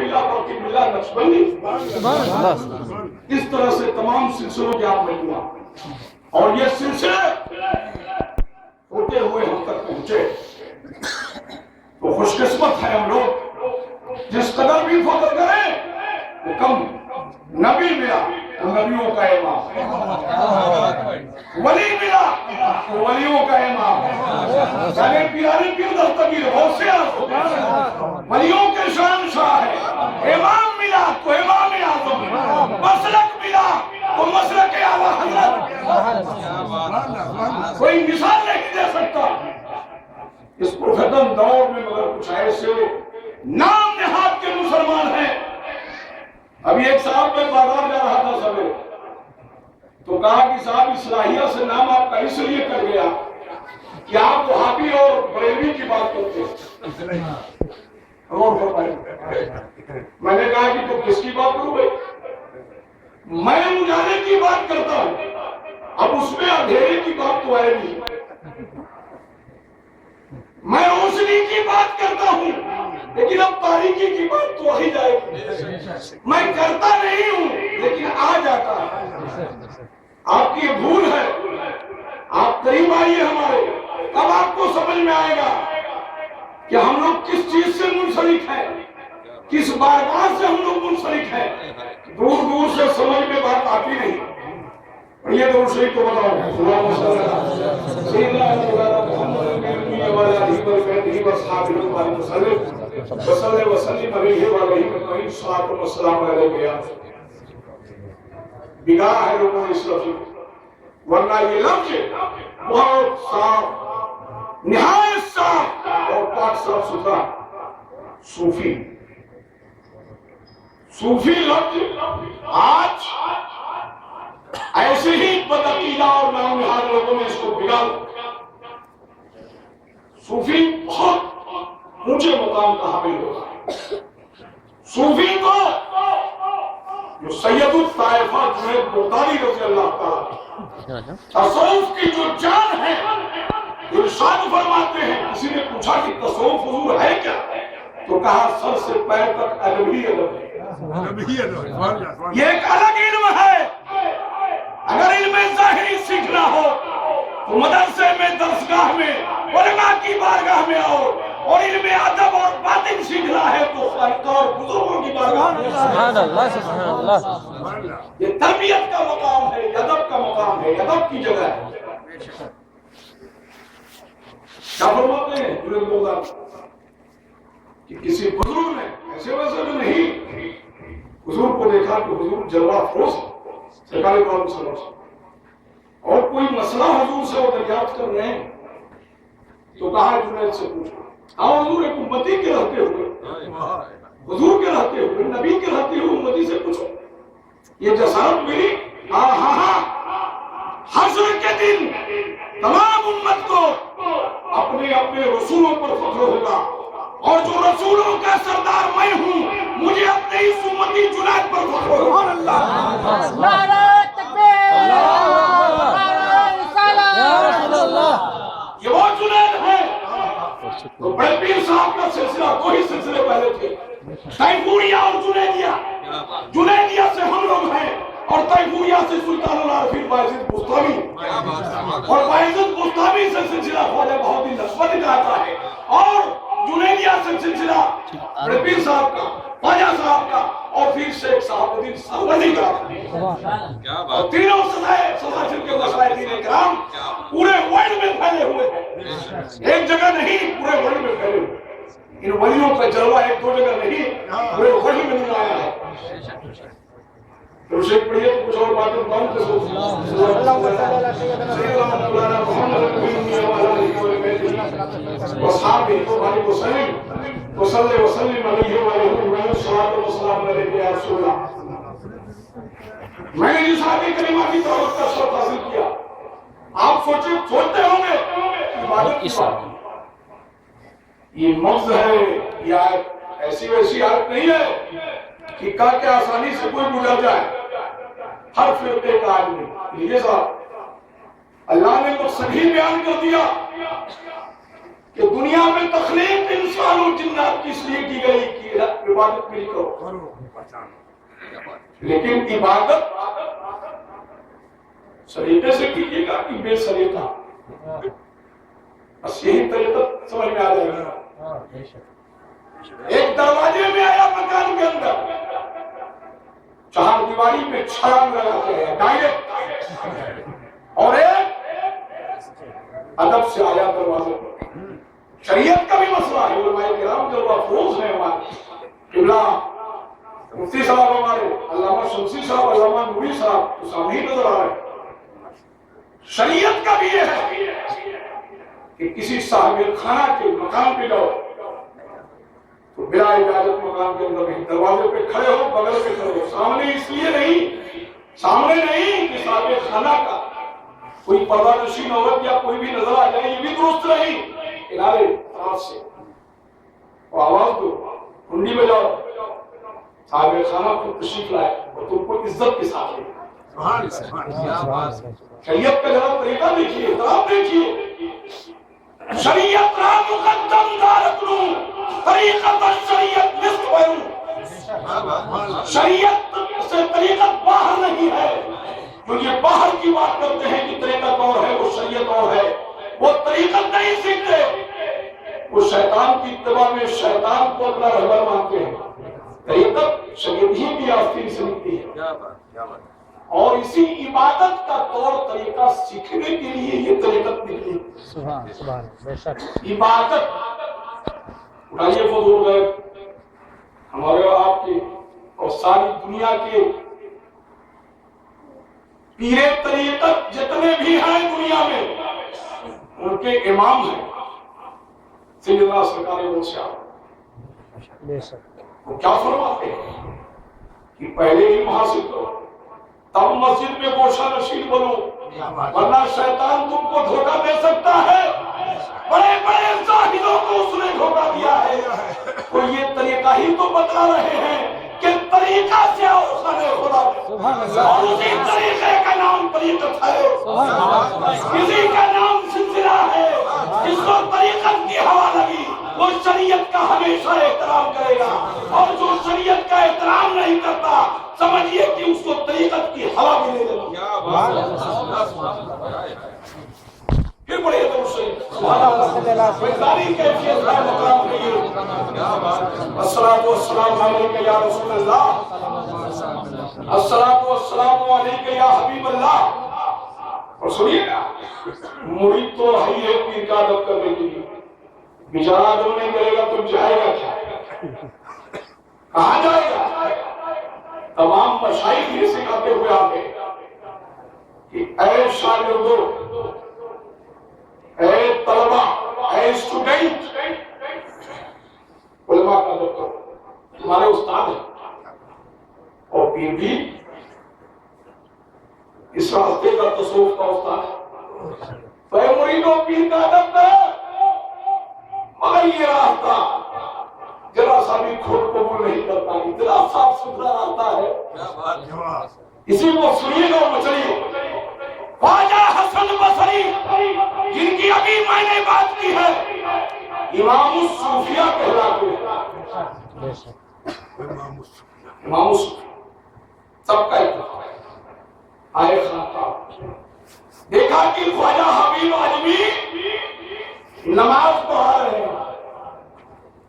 باللہ توقیف باللہ نقشبندی. اس طرح سے تمام سلسلوں کے آپ مجموعہ اور یہ سلسلے ہوتے ہوئے ہم تک پہنچے. تو خوش قسمت ہے ہم لوگ جس قدر بھی فخر کریں وہ کم. نبی ملا تو نبیوں کا امام، ولی ملا تو ولیوں کا امام. یعنی پیاری پیر دستگیر غوث اعظم ولیوں کے شہنشاہ ہے. امام ملا تو امام اعظم، مسلک ملا تو مسلک اعلیٰ حضرت. کوئی مثال نہیں دے سکتا اس پرفتن دور میں مگر کچھ ایسے نام نہاد کے مسلمان ہیں. ابھی ایک صاحب میں بازار جا رہا تھا سویرے تو کہا کہ صاحب اصلاحیہ سے نام آپ کا اس لیے کر گیا کہ آپ وہابی اور بریلوی کی بات کرتے ہیں. میں نے کہا کہ تو کس کی بات کروں بھائی؟ میں اجالے کی بات کرتا ہوں. اب اس میں اندھیرے کی بات تو ہے نہیں. میں روشنی کی بات کرتا ہوں لیکن اب تاریکی کی بات تو آئی جائے گی. میں کرتا نہیں ہوں لیکن آ جاتا ہے. آپ کی بھول ہے. آپ قریب آئیے ہمارے، اب آپ کو سمجھ میں آئے گا کہ ہم لوگ کس چیز سے منسلک ہیں، کس بارگاہ سے ہم لوگ منسلک ہیں. دور دور سے سمجھ میں بات آتی نہیں. یہ تو شریف کو بتاؤ. اللہم صلی اللہ سیدنا محمد وعلی آلہ وصحبہ وسلم وسلم علیہ وآلہ الصلاۃ والسلام علیہ. بگاہ ہے لوگوں اس لفظ، ورنہ یہ لفظ بہت صاف، نہایت صاف اور پاک صاف ستھرا. صوفی صوفی لفظ آج ایسے ہی بدعقیدہ اور نامنہاد لوگوں نے اس کو بگاڑ. صوفی بہت اونچے مقام کا حامل ہوتا ہے. صوفی کو جو سید الطائفہ جنید بغدادی رضی اللہ تعالیٰ تصوف کی جو جان ہے ارشاد فرماتے ہیں. کسی نے پوچھا کہ تصوف حضور ہے کیا؟ تو کہا سر سے پیر تک ادبی ادب ہے. یہ ایک الگ علم ہے. اگر علم ظاہری سیکھنا ہو تو مدرسے میں، درسگاہ میں، علماء کی بارگاہ میں آؤ. اور علم ادب اور باطن سیکھنا ہے تو خالقہ اور بزرگوں کی بارگاہ میں. سبحان اللہ سبحان اللہ. یہ تربیت کا مقام ہے، ادب کا مقام ہے، ادب کی جگہ ہے. کیا فرماتے ہیں جنید بغدادی کہ کسی بزرگ نے ایسے ویسے بھی نہیں، حضور کو دیکھا کہ حضور جلوہ افروز سرکار صلی اللہ علیہ وسلم اور کوئی مسئلہ حضور سے وہ دریافت کر رہے ہیں تو کہا جنید سے پوچھا. حضور ایک امتی کے رہتے ہوئے، حضور کے رہتے ہوئے، نبی کے رہتے ہوئے امتی سے پوچھو یہ جسارت ملی؟ ہاں حشر کے دن تمام امت کو اپنے اپنے رسولوں پر فخر ہوگا اور جو رسولوں کا سردار میں ہوں مجھے اپنے اس امتی جنید پر فخر ہوگا. سبحان اللہ. نعرہ تکبیر، نعرہ رسالت. یہ وہ جنید ہے. تو بڑے پیر صاحب کا سلسلہ دو ہی سلسلے پہلے تھے، تیموریہ اور جنیدیہ. جنیدیہ سے ہم لوگ ہیں اور تیموریہ سے سلطان العارفین بایزید بستامی، اور بایزید بستامی سے سلسلہ خواجہ بہاؤالدین نقشبندی کا آتا ہے. اور جنیدیہ سے سلسلہ بڑے پیر صاحب کا، خواجہ صاحب کا اور پھر شیخ صاحب الدین سہروردی کا. اور تینوں سلاسل کے مشائخین اکرام پورے ورلڈ میں پھیلے ہوئے ہیں، ایک جگہ نہیں، پورے ورلڈ میں پھیلے ہوئے. ان ولیوں کا جلوہ ایک دو جگہ نہیں، پورے ورلڈ میں نمایاں ہے. تو شیخ پڑھیے تو کچھ اور باتیں بتاؤں کہ میں نے جس آدمی کریمہ کی دعوت کا شرط حاصل کیا، آپ سوچتے ہوں گے عبادت کی بات یہ مغز ہے، یہ ایسی ویسی آیت نہیں ہے کہ کہا کہ آسانی سے کوئی گزر جائے. ہر فرقے کا آدمی یہ صاحب اللہ نے تو صحیح بیان کر دیا کہ دنیا میں تخلیق انسان اور جنات کی اس لیے کی گئی کہ عبادت میری کرو، لیکن عبادت سلیقے سے کیجیے گا کہ بے سلیقہ، بس یہی طریقت سمجھ میں آ جائے گا۔ ایک دروازے میں آیا مکان کے اندر، چہار دیواری پہ چھلانگ لگاتے ہیں ڈائریکٹ، اور ایک ادب سے آیا دروازے پر۔ شریعت کا بھی مسئلہ ہے، علماء کرام جو افروز ہیں ہمارے قبلہ مفتی صاحب، ہمارے علامہ شمسی صاحب، علامہ نوری صاحب تو سامنے ہی نظر آ رہے ہیں۔ شریعت کا بھی یہ ہے کہ کسی صاحب خانہ کے مکان پہ جاؤ تو بلا اجازت مکان کے اندر نہیں، دروازے پہ کھڑے ہو، بغل پہ کھڑے ہو، سامنے اس لیے نہیں، سامنے نہیں کہ صاحب خانہ کا کوئی پردہ نشین عورت یا کوئی بھی نظر آ جائے، یہ بھی درست نہیں، کنارے طرف سے اور آواز دو، کنڈی میں جاؤ، صاحب خانہ کو تشریف لائے اور تم کو عزت کے ساتھ لے۔ شریعت کا ذرا طریقہ دیکھیے، احترام دیکھیے۔ شریعت را مقدم دارکنو طریقت شریعت نصف بیرون، شریعت سے طریقت باہر نہیں ہے۔ جو یہ باہر کی بات کرتے ہیں کہ طریقت اور ہے، وہ شریعت اور ہے، وہ طریقت نہیں سیکھتے، وہ شیطان کی اتباع میں شیطان کو اپنا رہبر مانتے ہیں۔ طریقت شریعت ہی کی آستین سے نکلی ہے، اور اسی عبادت کا طور طریقہ سیکھنے کے لیے یہ طریقت نکلی۔ سبحان بے شک عبادت اٹھائیے فضول گئے ہمارے اور آپ کے اور ساری دنیا کے پیرے طریقت جتنے بھی ہیں دنیا میں، ان کے امام ہیں سیدنا سرکار دو شاہ۔ بے شک وہ کیا فرماتے ہیں کہ پہلے علم حاصل کرو، تب مسجد میں گوشہ نشین بنو، ورنہ شیطان تم کو دھوکہ دے سکتا ہے۔ بڑے بڑے زاہدوں کو اس نے دھوکہ دیا ہے۔ وہ یہ طریقہ ہی تو بتا رہے ہیں کہ طریقہ سے اور خانے خدا، اور اسی طریقے کا نام طریقت ہے، کسی کا نام سلسلہ ہے۔ جس کو طریقت کی ہوا لگی وہ شریعت کا ہمیشہ احترام کرے گا، اور جو شریعت کا احترام نہیں کرتا سمجھیے کہ اس کو طریقت کی ہوا بھی نہیں لگی۔ پھر بڑے الصلاۃ والسلام علیک یا رسول اللہ، الصلاۃ والسلام علیک یا حبیب اللہ۔ اور سنیے گا، مرید تو ہے ہی پیر کا ادب کرنے کے لیے، بیچارہ ادب نہیں کرے گا تو جائے گا کیا، کہاں جائے گا؟ تمام مشائخ یہ سکھاتے ہوئے آگے کہ اے شاگردو، اے طلبہ، اے اسٹوڈنٹ، علماء کا ادب کرو، تمہارے استاد ہیں، اور پیر بھی اس راستے کا تصوف کا استاد ہے۔ تو اے مریدوں، پیر کا ادب کرو، مگر یہ راستہ ذرا سا بھی کھوٹ قبول نہیں کرتا، اتنا صاف ستھرا راستہ ہے، اسی کو سنیے گا اور مچلیے۔ خواجہ حسن بصری جن کی ابھی میں نے بات کی ہے، امام الصوفیہ کہلاتے ہیں، امام الصوفیہ سب کا اتفاق ہے۔ آئے خانقاہ دیکھا کہ خواجہ حبیب اعظمی نماز پڑھا رہے ہیں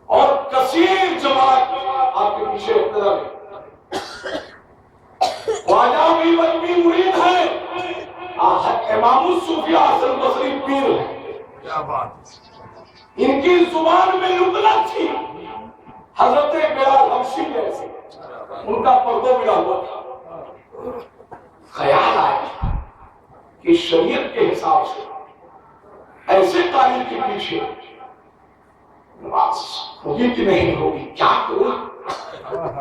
اور کثیر جماعت آپ کے پیچھے اقتدا ہے۔ خواجہ حبیب اعظمی مرید ہیں، امام الصوفیہ حسن بصری پیر ہیں۔ کیا بات، ان کی زبان میں لغت تھی حضرت بلال حبشی جیسے، ان کا پردہ ملا ہوا تھا۔ خیال آیا کہ شریعت کے حساب سے ایسے قاری کے پیچھے نماز ہوگی کہ نہیں ہوگی، کیا کروں،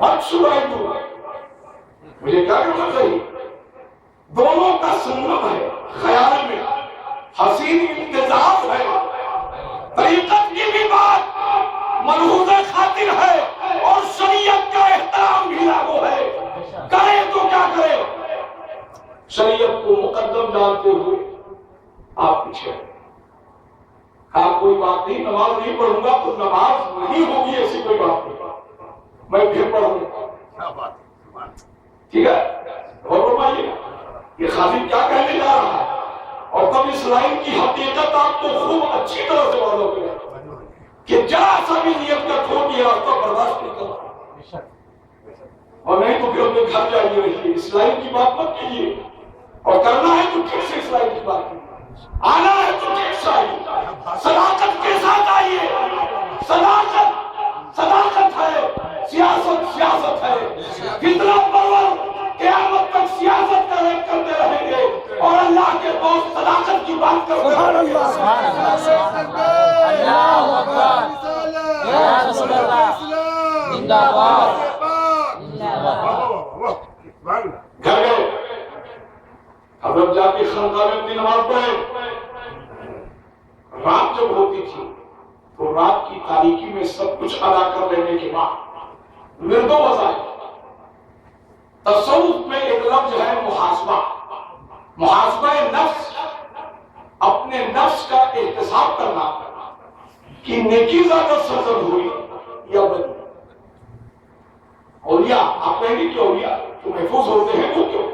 بخش رہے دوں، مجھے کیا کرنا چاہیے؟ دونوں کا سنگم ہے، خیال میں حسین انتظار ہے، طریقت کی بھی بات ملحوظ خاطر ہے، اور شریعت کا احترام بھی لاگو ہے۔ کرے تو کیا کرے؟ شریعت کو مقدم جانتے ہوئے آپ پیچھے آپ کوئی بات نہیں، نماز نہیں پڑھوں گا تو نماز نہیں ہوگی، ایسی کوئی بات نہیں، میں پھر پڑھوں گا، ٹھیک ہے؟ اور فرمائیے یہ خادم کیا کہنے جا رہا ہے، اور تب اس لائن کی حقیقت آپ کو خوب اچھی طرح سے واضح کرے کہ ذرا سا بھی نیت کا کھوٹ یہ راستہ برداشت نہیں کرنا، اور نہیں تو پھر اپنے گھر جائیے رہیے، اس لائن کی بات مت کیجیے، اور کرنا ہے تو ٹھیک سے اس لائن کی بات کیجیے، آنا ہے تو ٹھیک سے آئیے، صداقت کے ساتھ آئیے، صداقت ہے، سیاست ہے، فتنہ پرور قیامت تک سیاست کرتے رہیں گے، اور اللہ کے دوست صداقت کی بات کرتے رہیں گے۔ اللہ اکبر، یا رسول اللہ، زندہ باد، گھر گئے، اب جا کے خانقاہ میں اپنی نماز پڑھے، رات جب ہوتی تھی تو رات کی تاریکی میں سب کچھ ادا کر لینے کے بعد ورد و وظائف، تصوف میں ایک لفظ ہے محاسبہ، محاسبہ نفس، اپنے نفس کا احتساب کرنا کہ نیکی زیادہ سرزد ہوئی یا بدی۔ اولیاء آپ کہیں گے کہ اولیاء تو محفوظ ہوتے ہیں، وہ کیوں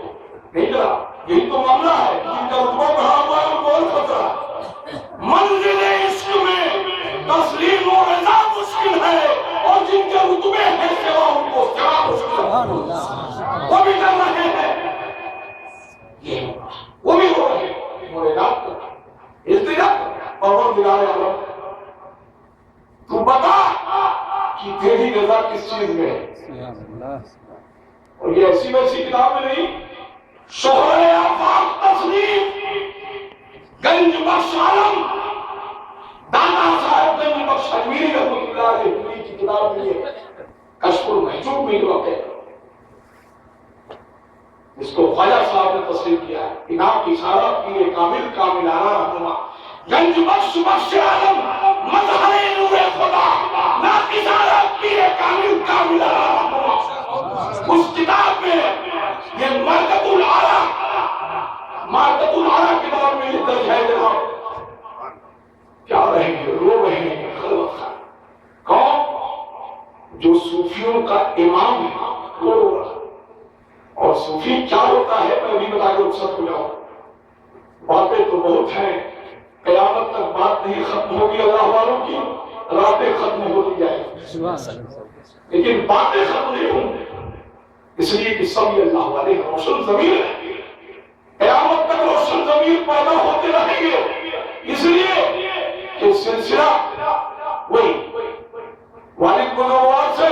نہیں کرا؟ یہی تو معاملہ ہے، جن کا رتبہ بڑھا ہوا ہے ان کو اور خطرہ ہے۔ منزل عشق میں تسلیم و رضا مشکل ہے، اور جن کے رتبے ہیں سوا ان کو سوا مشکل ہے، وہ بھی کر رہے ہیں، وہ بھی ہو رہے ہیں، مراد کر التجا اور دلائے عالم، تو بتا کہ تیری رضا کس چیز میں ہے۔ اور یہ ایسی ویسی کتاب میں نہیں، شہر آفاق تسلیم گنج بخش عالم دادا صاحب گنج بخش اجمیری رحمۃ اللہ علیہ کی کتاب میں یہ کشف المحجوب میں جو ہے اس کو خواجہ صاحب نے تصریح کیا ہے، انعام کی اشارہ پیر کامل کاملانہ رہنما گنج بخش بخش عالم مظہر نور خدا ناقصانہ پیر کامل کاملانہ رہنما۔ اس کتاب میں یہ مرکت العلا کتاب میں یہ درج ہے جناب، کیا رہیں گے، رو رہے ہیں خلوت خان، کون؟ جو صوفیوں کا امام ہے وہ رو رہا، اور صوفی کیا ہوتا ہے میں ابھی بتا کے رخصت ہو جاؤں، باتیں تو بہت ہیں، قیامت تک بات نہیں ختم ہوگی اللہ والوں کی، راتیں ختم ہوتی جائیں لیکن باتیں ختم نہیں ہوں گی، اس لیے کہ سب یہ اللہ والے روشن ضمیر ہے، قیامت تک روشن ضمیر پیدا ہوتے رہیں گے، اس لیے کہ سلسلہ وہی والد بزرگوار سے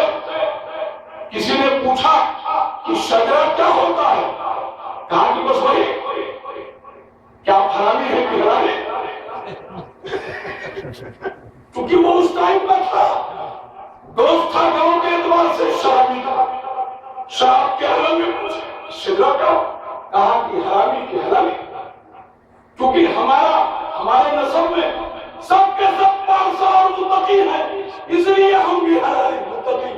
کسی نے پوچھا کہ شجرہ کیا ہوتا ہے، کہا کہ بس وہی، کیا حرامی ہے کہ حلالی، کیونکہ وہ اس ٹائم کا تھا، دوست تھا گاؤں کے اعتبار سے شرابی تھا، شراب کے حلال میں پوچھا شجرہ کا، کہا کہ حرامی کی حلالی، کیونکہ ہمارے نسب میں سب کے سب پارسا اور متقی ہیں، اس لیے ہم بھی حلالی متقی،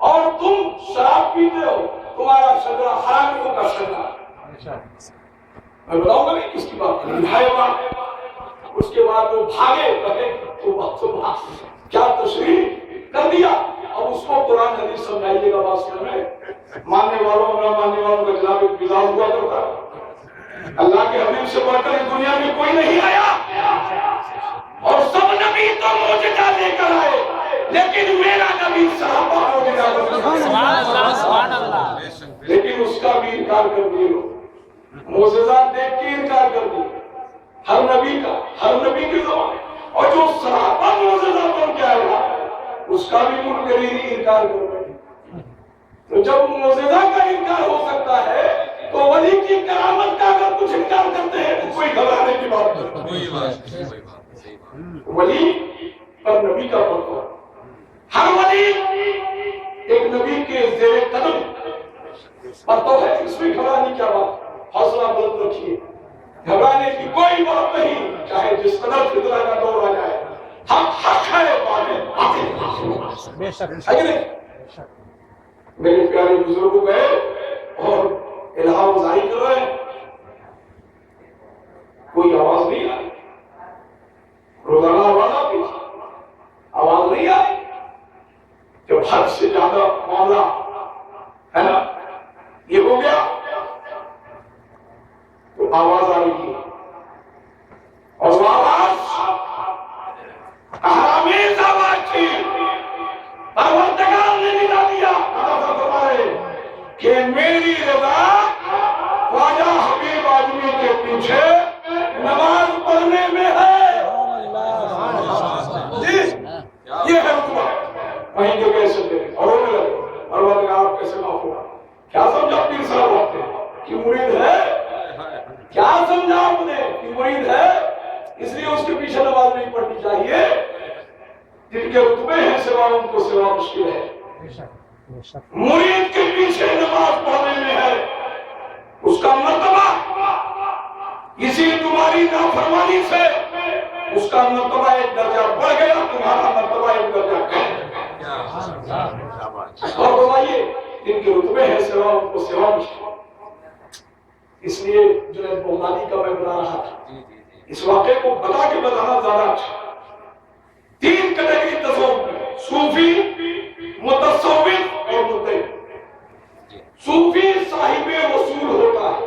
اور تم شراب پیتے ہو، تمہارا شجرہ حرامیوں کا شجرہ۔ میں بتاؤں گا نہیں کس کی بات ہے، اس کے بعد وہ بھاگے کہے تو کیا تشریح کر دیا، اب اس کو قرآن حدیث سمجھائیے گا واسطے میں، ماننے والوں نہ ماننے والوں کا جناب ایک مزاج ہوا کرتا ہے، اللہ کے حبیب سے بڑھ کر اس دنیا میں کوئی نہیں آیا، اور سب نبی تو معجزہ لے کر آئے، لیکن میرا نبی صحابہ معجزہ لے کر آئے، سبحان اللہ، لیکن اس کا بھی انکار کر دیے لوگ، معجزہ دیکھ کے انکار کر دیے، ہر نبی کے زمانے، اور جو صحابہ معجزہ بن کے آئے اس کا بھی منکرین انکار کر رہے، تو جب معجزہ کا انکار ہو سکتا ہے تو ولی کی کرامت کا اگر کچھ انکار کرتے ہیں تو کوئی گھبرانے کی بات نہیں، ولی اور نبی کا فرق ہے، ہر ولی ایک نبی کے زیر قدم پر تو ہے، اس میں گھبرانے کیا بات، حوصلہ بلند رکھیے، گھبرانے کی کوئی بات نہیں، چاہے جس قدر فطرہ کا دور آ جائے، حق ہے، بے شک میرے پیارے بزرگوں گئے اور الہام ظاہر کر رہے ہیں، کوئی آواز نہیں آئی، روزانہ آواز یہ ہو گیا تو آواز آ رہی ہے اور وہ آواز احرامیز آواز تھی. پروردگار نے ندا دیا کہ میری رضا خواجہ حبیب آدمی کے پیچھے نماز پڑھنے میں ہے. جی یہ ہے رتبہ. وہیں کے کیسے دے اور رونے لگے پروردگار کیسے معاف ہوا. کیا سمجھا پیر صاحب آپ نے کہ مرید ہے؟ کیا سمجھا آپ نے کہ مرید ہے؟ اس لیے اس کے پیچھے نماز نہیں پڑھنی چاہیے. جن کے رتبے ہیں سوا ان کو سوا مشکل ہے. مرید کے پیچھے نماز پڑھنے میں ہے اس کا مرتبہ. اسی تمہاری نافرمانی سے اس کا مرتبہ ایک درجہ بڑھ گیا, تمہارا مرتبہ ایک درجہ کم. اور بتائیے جن کے رتبے ہیں سوا ان کو سوا مشکل. اس لیے جنید بغدادی کا میں بتا رہا تھا, اس واقعے کو بتا کے بتانا زیادہ اچھا. 3 کیٹیگری تصوف میں, صوفی, متصوف اور مدعی. صوفی صاحب وصول ہوتا ہے.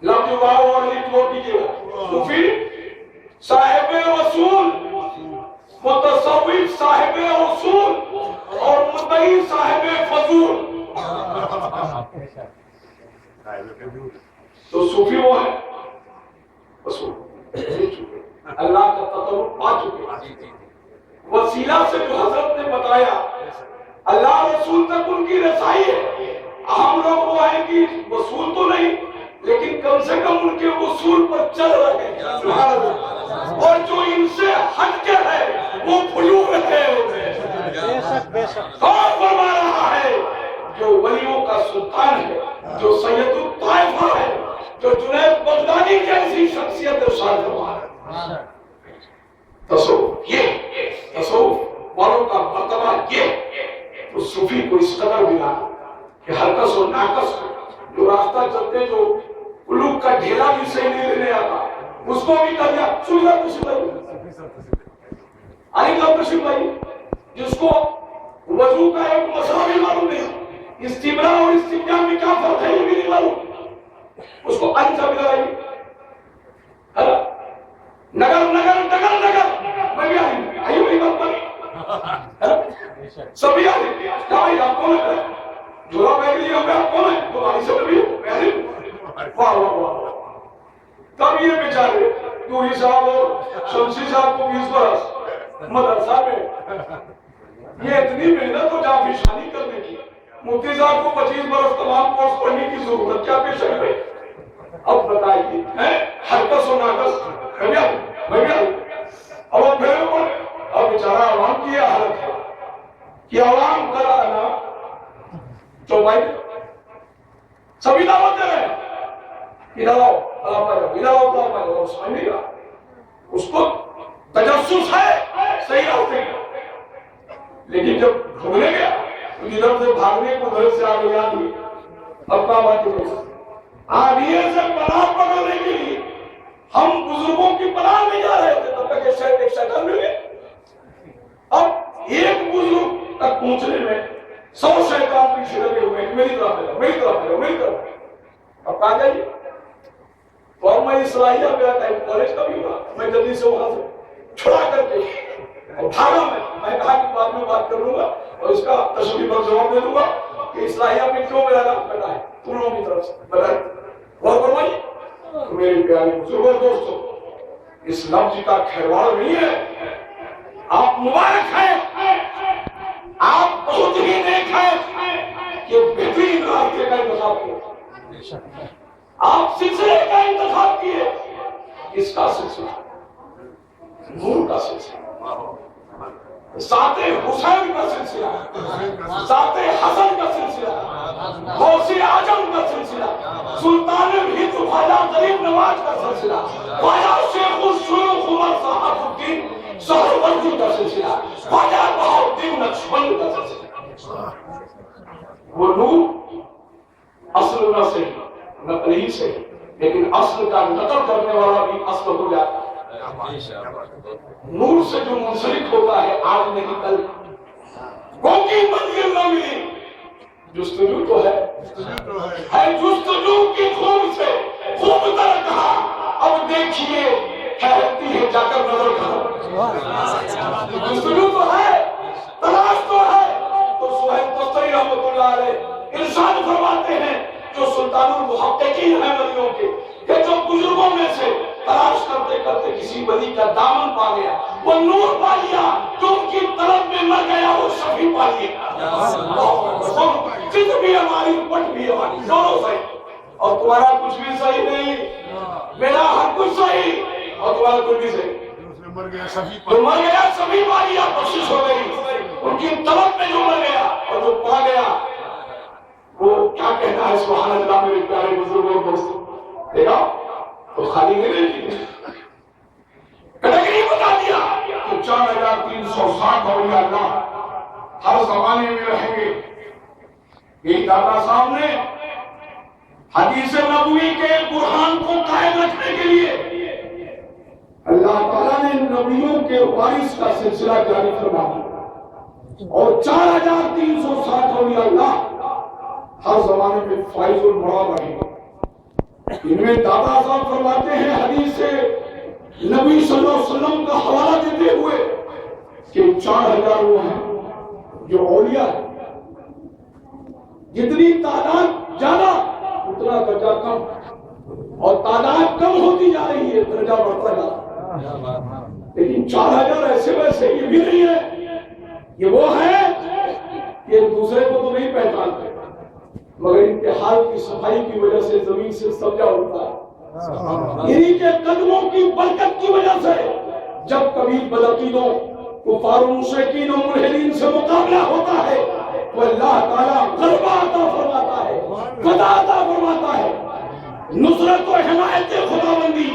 لفظ واو اور لکھ لو کیجیے گا. صوفی صاحب وصول, متصوف صاحب وصول اور مدعی صاحب فضول. تو صوفی وہ ہے وصول, اللہ کا تقرب پا چکے. وسیلہ سے جو حضرت نے بتایا اللہ رسول تک ان کی رسائی ہے. ہم لوگ وہ ہیں کہ وصول تو نہیں لیکن کم سے کم ان کے وصول پر چل رہے ہیں. اور جو ان سے ہٹ کے ہے وہ بھلو رہے ہوئے ہیں. اور فرما رہا ہے جو ولیوں کا سلطان ہے, جو سید الطائفہ ہے, جو جنید بغدادی جیسی شخصیت ارشاد فرما ہے. تصوف یہ, تصوف والوں کا مرتبہ یہ. تو صوفی کو اس قدر ملا کہ ہرکس و ناکس جو راستہ چلتے جو قلوب کا ڈھیلا بھی صحیح نہیں لینے آتا اس کو بھی کر دیا. سوچا کچھ نہیں آئی کا تشریف بھائی جس کو وضو کا ایک مسئلہ بھی معلوم نہیں, استبراء اور استنجا میں کیا فرق ہے یہ بھی نہیں معلوم, اس کو انجا ملائی. نگر نگر نگر نگر میں بھی آئی ہوئی بات پر سبھی آئی. کیا بھائی آپ کون ہے؟ جھولا بیگ لیا ہوں آپ کون ہے؟ تمہاری سے نبی ہوں میں نہیں. واہ واہ واہ. تب یہ بیچارے نوری صاحب اور شمسی صاحب کو 20 برس مدرسہ میں یہ اتنی محنت ہو جافی شانی کرنے کی, مفتی صاحب کو 25 برس تمام کورس پڑھنے کی ضرورت کیا پیش ہے بھائی؟ اب بتائیے ہرکس و ناکس اب بیچارہ عوام کی یہ حالت ہے کہ عوام کرا نا چوپائی سبھی دعوت دے رہے ہیں ادھر آؤ ادھر آؤ سمجھ نہیں رہا. اس کو تجسس ہے صحیح راستے کا, لیکن جب ڈھونڈنے گیا تو ادھر سے بھاگنے کو ادھر سے آگے یاد ہوئی اپنا بات آدھیے سے پناہ پکڑنے کے لیے ہم بزرگوں کی پناہ میں جا رہے تھے تب تک ایک شیطان مل گئے. اب ایک بزرگ تک پہنچنے میں 100 شیطان پیچھے لگے ہوئے ہیں, میری طرف ہے میری طرف ہے میری طرف. اب کہا جائیے تو اب میں صلاحیہ میرا ٹائم کالج کا بھی ہوا, میں جلدی سے وہاں سے چھڑا کر کے اور بھاگا. میں کہا کہ بعد میں بات کر لوں گا اور اس کا تشریح پر جواب دے دوں گا کہ اصلاحیہ میں کیوں میرا نام کٹا ہے تم لوگوں کی طرف سے. بتائیے غور فرمائیے. میرے پیارے بزرگوں دوستوں, اس لفظ کا کھیلواڑ نہیں ہے. آپ مبارک ہیں, آپ بہت ہی نیک ہیں کہ بہترین راستے کا انتخاب کیا. آپ سلسلے کا انتخاب کیے. اس کا سلسلہ نور کا سلسلہ, ذات حسین کا سلسلہ, ذات حسن کا سلسلہ, غوث اعظم کا سلسلہ, سلطان ہند خواجہ غریب نواز کا سلسلہ, خواجہ شیخ الشیوخ عمر صاحب الدین سہروردی کا سلسلہ, خواجہ بہاؤالدین نقشبند کا سلسلہ. وہ نور اصل نہ صحیح نقل ہی صحیح, لیکن اصل کا نقل کرنے والا بھی اصل ہو جاتا ہے. نور سے جو منسلک ہوتا ہے آج نہیں کل, کو کی منزل نہ ملی جستجو تو ہے جستجو کی خوب سے خوب تر کہا اب دیکھیے ٹھہرتی ہے جا کر نظر کھا جستجو تو ہے تلاش تو ہے تو سہیل تستری رحمت اللہ علیہ ارشاد فرماتے ہیں جو سلطان المحققین ہیں ولیوں کے کہ جو بزرگوں میں سے تلاش کرتے کرتے کسی ولی کا دامن پا گیا وہ نور پا لیا جو ان کی طلب میں مر گیا وہ شفیع پا لیا جت بھی ہماری پٹ بھی ہماری دونوں صحیح اور تمہارا کچھ بھی صحیح نہیں میرا ہر کچھ صحیح اور تمہارا کچھ بھی صحیح تو مر گیا شفیع پا لیا کوشش ہو گئی ان کی طلب میں جو مر گیا اور جو پا گیا وہ کیا کہنا ہے سبحان اللہ میرے پیارے بزرگوں دوستوں دیکھا تو خالی نہیں رہی کٹگری بتا دیا کہ 4360 اولیاء اللہ ہر زمانے میں رہیں گے یہ دادا صاحب نے حدیث نبوی کے برہان کو قائم رکھنے کے لیے اللہ تعالیٰ نے نبیوں کے وارث کا سلسلہ جاری فرما دیا اور 4360 اولیاء اللہ ہر زمانے میں فائز المراد رہیں گے ان میں دادا صاحب فرماتے ہیں حدیث سے نبی صلی اللہ علیہ وسلم کا حوالہ دیتے ہوئے کہ 4000 وہ ہیں جو اولیاء ہیں جتنی تعداد زیادہ اتنا درجہ کم اور تعداد کم ہوتی جا رہی ہے درجہ بڑھتا جا رہا ہے لیکن 4000 ایسے ویسے یہ بھی نہیں ہے یہ وہ ہیں کہ دوسرے کو تو نہیں پہچانتے مگر ان کے حال کی صفائی کی وجہ سے زمین سے سبزہ اٹھتا ہے انہی کے قدموں کی برکت کی وجہ سے جب کبھی بدعقیدوں کفار و مشرکین و ملحدین سے مقابلہ ہوتا ہے تو اللہ تعالیٰ غلبہ عطا فرماتا ہے فتح عطا فرماتا ہے نصرت و حمایت خداوندی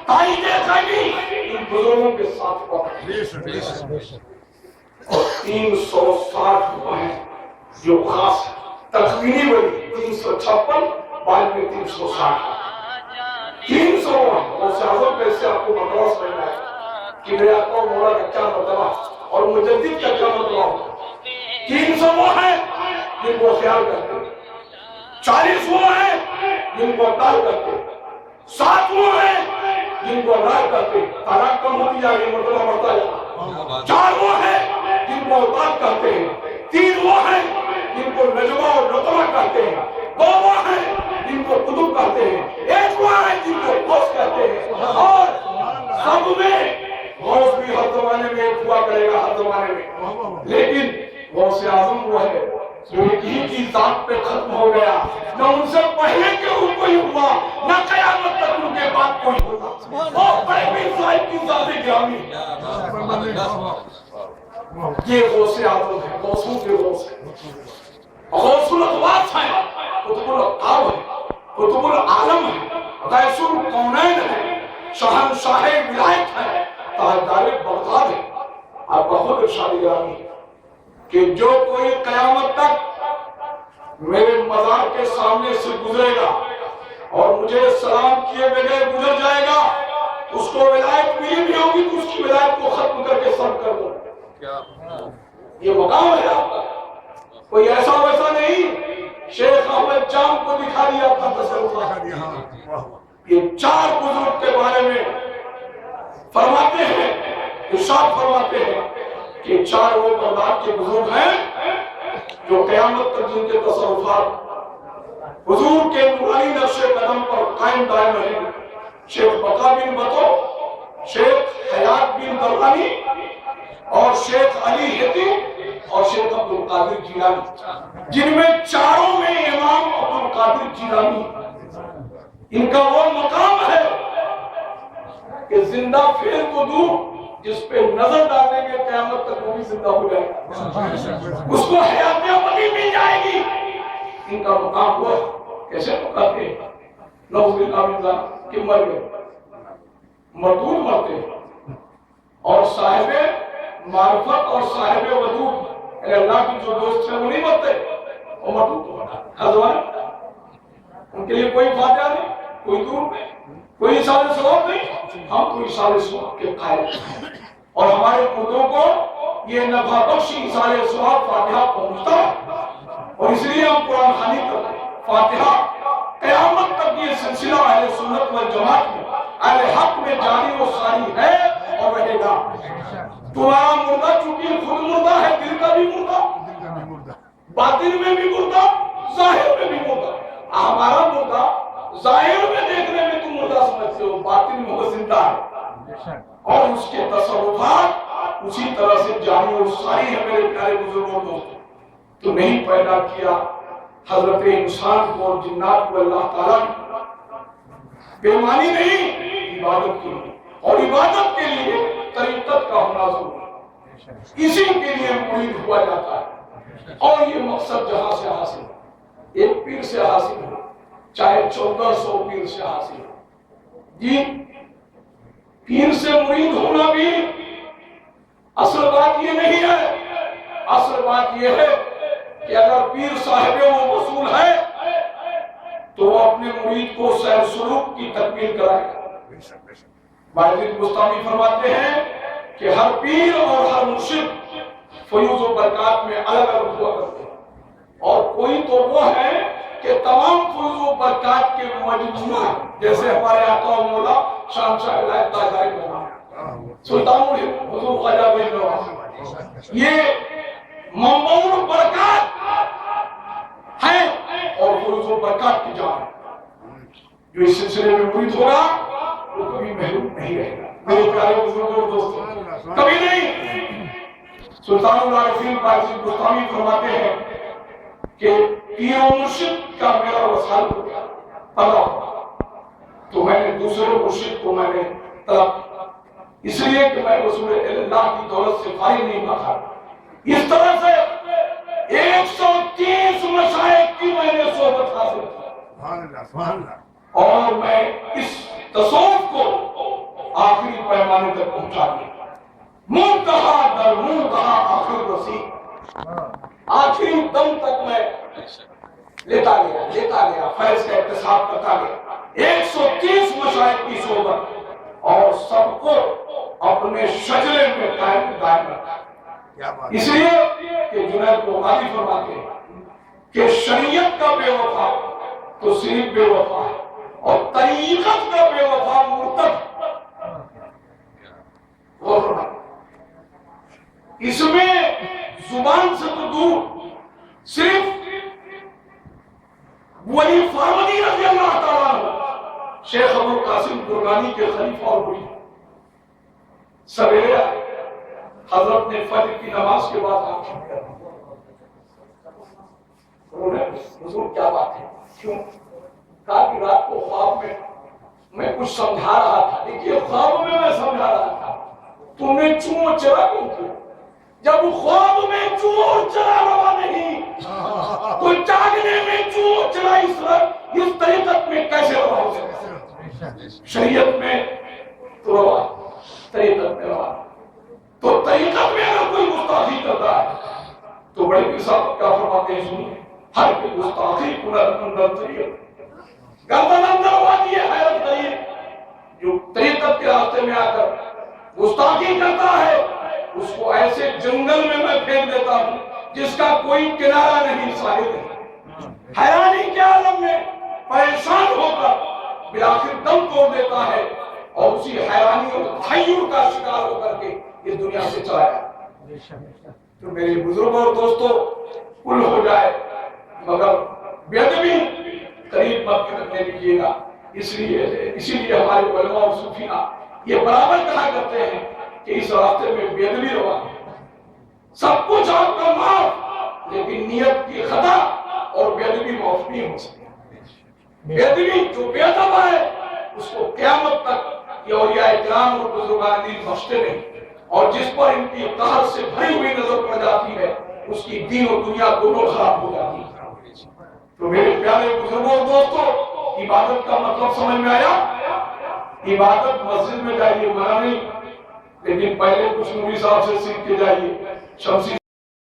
تائید غیبی ان بزرگوں کے ساتھ ہوتا ہے اور 360 وہ ہیں جو خاص ہے تخمینی ولی 356 بعد میں 360 300 غوث اعظم کیسے آپ کو مرتبہ سمجھنا ہے کہ میرے آقا مولا کا کیا مرتبہ اور مجدد کا کیا مرتبہ ہوتا 300 وہ ہیں جن کو خیال کرتے 40 وہ ہیں جن کو اقدال کرتے 7 وہ ہیں جن کو رائے کرتے تعداد کم ہوتی جا رہی مرتبہ بڑھتا جا 4 وہ ہیں جن کو اقدال کرتے ہیں 3 وہ ہیں جن کو نجوہ اور رتبہ کہتے ہیں 2 وہ ہیں جن کو قطب کہتے ہیں 1 وہ ہیں جن کو غوث کہتے ہیں اور سب میں غوث بھی ہر زمانے میں ایک ہوا کرے گا ہر زمانے میں لیکن غوث اعظم وہ ہے جو ایک ہی کی ذات پہ ختم ہو گیا نہ ان سے پہلے کیوں کوئی ہوا نہ قیامت تک ان کے بعد کوئی ہوگا وہ بڑے بھی صاحب کی ذات گرامی یہ غوث اعظم ہے غوثوں کے غوث ہے غوث الاغواث ہے قطب الاقطاب ہے قطب العالم ہے غیث الکونین ہے شہنشاہ ولایت ہے تاجدار بغداد ہے آپ کا خود ارشاد گرامی ہے کہ جو کوئی قیامت تک میرے مزار کے سامنے سے گزرے گا اور مجھے سلام کیے بغیر گزر جائے گا اس کو ولایت ملی بھی ہوگی تو اس کی ولایت کو ختم کر کے سر کر دو یہ مقام ہے آپ کا کوئی ایسا ویسا نہیں شیخ احمد جام کو دکھا دیا اپنا تصور یہ 4 بزرگ کے بارے میں فرماتے ہیں ارشاد فرماتے ہیں کہ 4 وہ بغداد کے بزرگ ہیں جو قیامت تک جن کے تصرفات حضور کے نورانی نقش قدم پر قائم دائم رہیں شیخ بقا بن بطو شیخ حیات بن درانی اور شیخ علی حتی اور شیخ عبدالقادر جیلانی جن میں 4 میں امام عبدالقادر جیلانی ان کا وہ مقام ہے کہ زندہ فعل کو دور جس پہ نظر ڈالیں گے قیامت تک وہ بھی زندہ ہو جائے گا اس کو حیات ابدی مل جائے گی ان کا مقام ہوا کیسے مقاتے ہیں نعوذ باللہ من ذالک کہ مر گئے مردود مرتے اور صاحب معرفت اور صاحب ودود یعنی اللہ کی جو دوست ہیں وہ نہیں مرتے وہ مردود تو ہوتا ہر زمانے ان کے لیے کوئی فاتحہ نہیں کوئی دور نہیں کوئی اشارے ثواب نہیں ہم کوئی اشارے ثواب کے قائل ہیں اور ہمارے مردوں کو یہ نفع بخش اشارے ثواب فاتحہ پہنچتا ہے اور اس لیے ہم قرآن خوانی کرتے ہیں، فاتحہ قیامت تک یہ سلسلہ اہل سنت والجماعت میں اہل حق میں جاری و ساری ہے اور رہے گا۔ تمہارا مردہ چونکہ خود مردہ ہے، دل کا بھی مردہ، باطن میں بھی مردہ، ظاہر میں بھی مردہ۔ ہمارا مردہ ظاہر میں دیکھنے میں تم مردہ سمجھتے ہو، باطن میں وہ زندہ ہے اور اس کے تصرفات اسی طرح سے جاری و ساری ہے۔ میرے پیارے بزرگوں دوستوں، تو نہیں پیدا کیا حضرت انسان کو اور جنات کو اللہ تعالیٰ نے بےمانی نہیں، عبادت کے لیے، اور عبادت کے لیے طریقت کا ہونا ضروری ہے۔ اسی کے لیے مرید ہوا جاتا ہے اور یہ مقصد جہاں سے حاصل ہے، ایک پیر سے حاصل ہے، چاہے 1400 پیر سے حاصل ہے۔ جی پیر سے مرید ہونا بھی اصل بات یہ نہیں ہے، اصل بات یہ ہے کہ اگر پیر صاحب وہ وصول ہے تو وہ اپنے مرید کو سیر سلوک کی تکمیل کرائے گا۔ باعزید بستامی فرماتے ہیں کہ ہر پیر اور ہر مرشد فیوز و برکات میں الگ الگ ہوا کرتے ہیں، اور کوئی تو وہ ہے کہ تمام فیوز و برکات کے مجموعہ، جیسے ہمارے آقا و مولا شان شاہ ولایت تاجدار مولانا سلطان حضور خواجہ بن نواز، یہ منبع برکات ہے اور فیوز و برکات کی جان ہے۔ جو اس سلسلے میں مرید ہوگا وہ کبھی محروم نہیں رہے گا۔ میرے پیارے بزرگوں اور دوستوں، کبھی نہیں۔ سلطان العارفین باعزید بستامی فرماتے ہیں کہ پیر و مرشد کا میرا وصال ہو گیا، پتا ہوا تو میں نے دوسرے مرشد کو میں نے طلب کیا، اس لیے کہ میں رسول اللہ کی دولت سے فارغ نہیں رہا۔ اس طرح سے 130 مشائخ کی میں نے صحبت حاصل کی اور میں اس تصوف کو آخری پیمانے تک پہنچا دیا، منتہا در منتہا آخر رسید، آخری دم تک میں لیتا گیا، فیض کا اکتساب کرتا گیا۔ 130 مشائخ کی صحبت اور سب کو اپنے شجرے میں قائم دائم رکھا، اس لیے کہ جنید بغدادی فرماتے ہیں کہ شریعت کا بے وفا تو صرف بے وفا ہے اور طریقت کا بے وفا مرتد۔ اس میں زبان سے تو دور، صرف ولی فارمدی رضی اللہ تعالیٰ عنہ شیخ ابو القاسم درگانی کے خلیفہ اور ولی سویرے آئے، حضرت نے فجر کی نماز کے بعد آنکھیں کر انہوں نے حضور کیا بات ہے، کیوں؟ کہا کہ رات کو خواب میں کچھ سمجھا رہا تھا، دیکھیے خواب میں سمجھا رہا تھا، تم نے چون چرا کیوں کیا؟ جب خواب میں چون چرا روا نہیں تو جاگنے میں چون چرا اس طریقت میں کیسے روا ہو سکتا؟ شریعت میں تو روا، طریقت میں روا، تو طریقت میں اگر کوئی گستاخی کرتا ہے تو بڑے پیر صاحب کیا فرماتے ہیں، سنیے، ہر کوئی گستاخی اندر طریقت گردن اندر ہوا دیے حیرت طریق، جو طریقت کے راستے میں آ کر گستاخی کرتا ہے اس کو ایسے جنگل میں پھینک دیتا ہوں جس کا کوئی کنارہ نہیں، ساحل نہیں۔ حیرانی کے عالم میں پریشان ہو کر بالآخر دم توڑ دیتا ہے اور اسی حیرانی اور تحیر کا شکار ہو کر کے اس دنیا سے چلا جائے۔ تو میرے بزرگوں اور دوستوں، کل ہو جائے مگر بے ادبی قریب مت رکھنے دیجیے گا، اسی لیے ہمارے علماء اور صوفیاء یہ برابر کہا کرتے ہیں کہ اس راستے میں بے ادبی روا ہے، سب کچھ آپ کا معاف لیکن نیت کی خطا اور بے ادبی معاف نہیں ہو سکتی۔ بے ادبی جو بے ادب ہے اس کو قیامت تک یہ اولیاء کرام اور بزرگان دین بخشتے نہیں، اور جس پر ان کی قہر سے بھری ہوئی نظر پڑ جاتی ہے اس کی دین اور دنیا دونوں خراب ہو جاتی ہے۔ تو میرے پیارے بزرگوں اور دوستوں، عبادت کا مطلب سمجھ میں آیا؟ عبادت مسجد میں جائیے منع نہیں، لیکن پہلے کچھ نوری صاحب سے سیکھ کے جائیے، شمسی